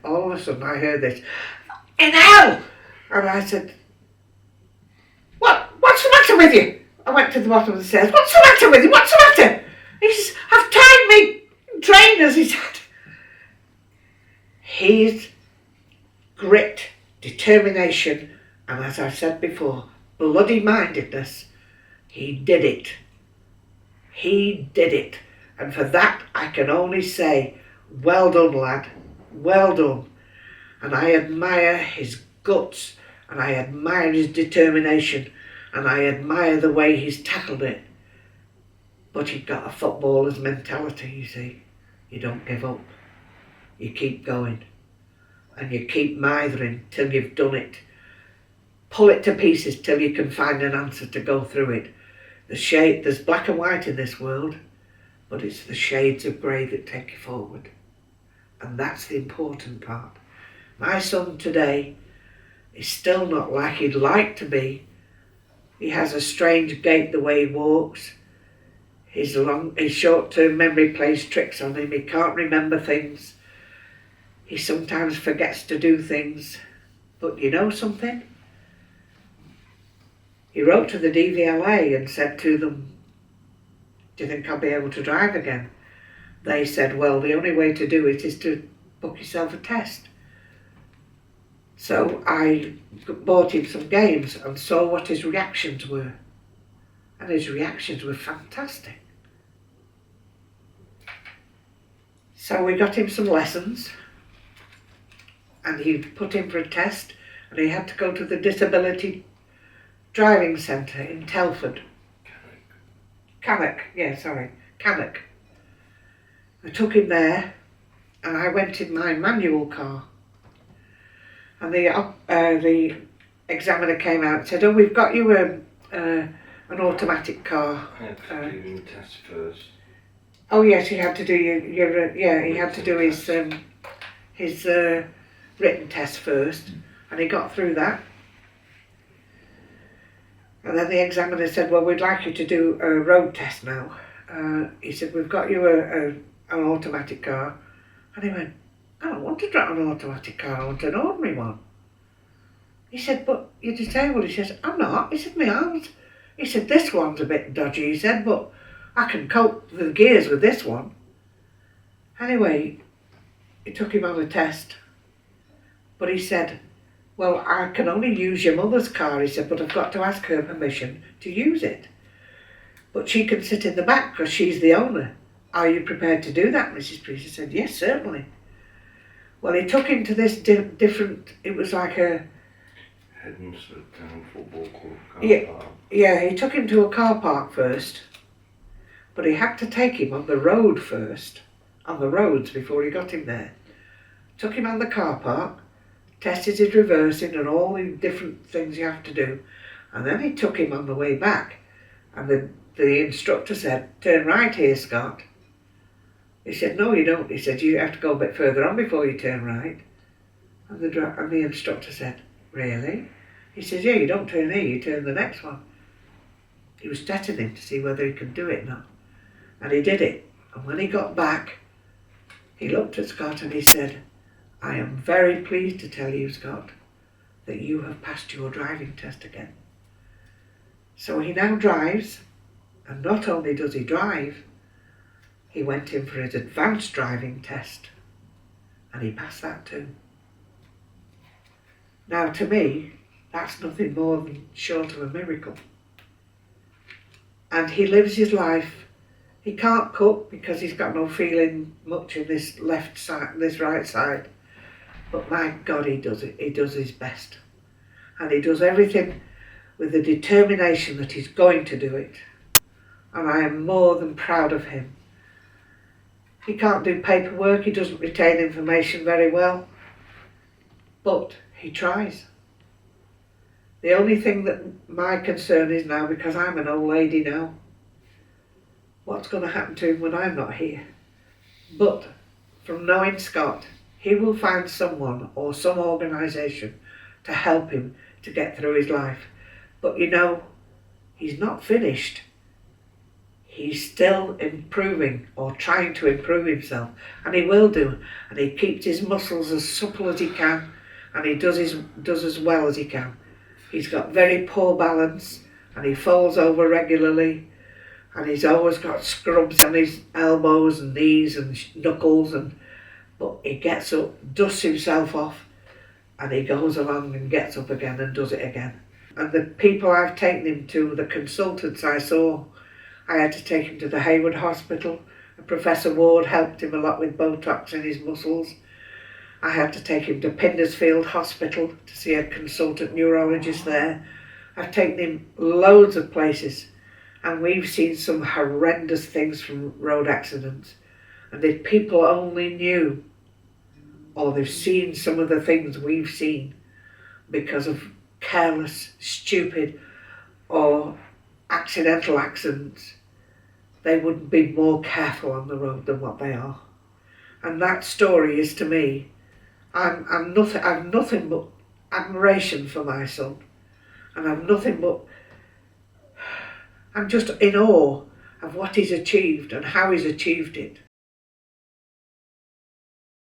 all of a sudden I heard this, "In hell!" And I said, What's the matter with you? I went to the bottom of the stairs. "What's the matter with you? What's the matter?" He says, "I've tied me trainers," he said. His grit, determination, and as I've said before, bloody mindedness, he did it. He did it. And for that I can only say, well done, lad. Well done. And I admire his guts, and I admire his determination, and I admire the way he's tackled it. But he's got a footballer's mentality, you see. You don't give up. You keep going. And you keep mithering till you've done it. Pull it to pieces till you can find an answer to go through it. There's black and white in this world, but it's the shades of grey that take you forward. And that's the important part. My son today is still not like he'd like to be. He has a strange gait the way he walks. His short-term memory plays tricks on him. He can't remember things. He sometimes forgets to do things. But you know something? He wrote to the DVLA and said to them, "Do you think I'll be able to drive again?" They said, "Well, the only way to do it is to book yourself a test." So I bought him some games and saw what his reactions were. And his reactions were fantastic. So we got him some lessons, and he put in for a test, and he had to go to the Disability Driving Centre in Telford. Cannock. I took him there, and I went in my manual car. And the examiner came out and said, "Oh, we've got you an automatic car." I had to do the test first. Oh yes, he had to do he had to do his written test first, and he got through that. And then the examiner said, "Well, we'd like you to do a road test now." He said, "We've got you an automatic car," and he went, "I don't want to drive an automatic car, I want an ordinary one." He said, "But you're disabled." He says, "I'm not." He said, "My arms." He said, "This one's a bit dodgy," he said, "but I can cope with the gears with this one." Anyway, he took him on a test, but he said, "Well, I can only use your mother's car," he said, "but I've got to ask her permission to use it. But she can sit in the back because she's the owner. Are you prepared to do that, Mrs. Preece?" I said, "Yes, certainly." Well, he took him to this different, it was like a... Headingley Town Football Club car park. Yeah, he took him to a car park first, but he had to take him on the road first, on the roads before he got him there. Took him on the car park, tested his reversing and all the different things you have to do, and then he took him on the way back, and the instructor said, "Turn right here, Scott." He said, "No, you don't." He said, "You have to go a bit further on before you turn right." And the instructor said, "Really?" He says, "Yeah, you don't turn here, you turn the next one." He was testing him to see whether he could do it or not. And he did it. And when he got back, he looked at Scott and he said, "I am very pleased to tell you, Scott, that you have passed your driving test again." So he now drives, and not only does he drive, he went in for his advanced driving test, and he passed that too. Now to me, that's nothing more than short of a miracle. And he lives his life. He can't cook because he's got no feeling much in this left side, this right side. But my God, he does it. He does his best. And he does everything with the determination that he's going to do it. And I am more than proud of him. He can't do paperwork, he doesn't retain information very well, but he tries. The only thing that my concern is now, because I'm an old lady now, what's going to happen to him when I'm not here? But from knowing Scott, he will find someone or some organisation to help him to get through his life. But you know, he's not finished. he's still improving or trying to improve himself, and he will do, and he keeps his muscles as supple as he can, and he does as well as he can. He's got very poor balance, and he falls over regularly, and he's always got scrubs on his elbows and knees and knuckles, but he gets up, dusts himself off, and he goes along and gets up again and does it again. And the people I've taken him to, the consultants I saw, I had to take him to the Hayward Hospital. Professor Ward helped him a lot with Botox in his muscles. I had to take him to Pindersfield Hospital to see a consultant neurologist there. I've taken him loads of places, and we've seen some horrendous things from road accidents. And if people only knew, or they've seen some of the things we've seen because of careless, stupid, or accidental accidents, they would be more careful on the road than what they are. And that story is, to me, I've nothing but admiration for my son, and I'm just in awe of what he's achieved and how he's achieved it.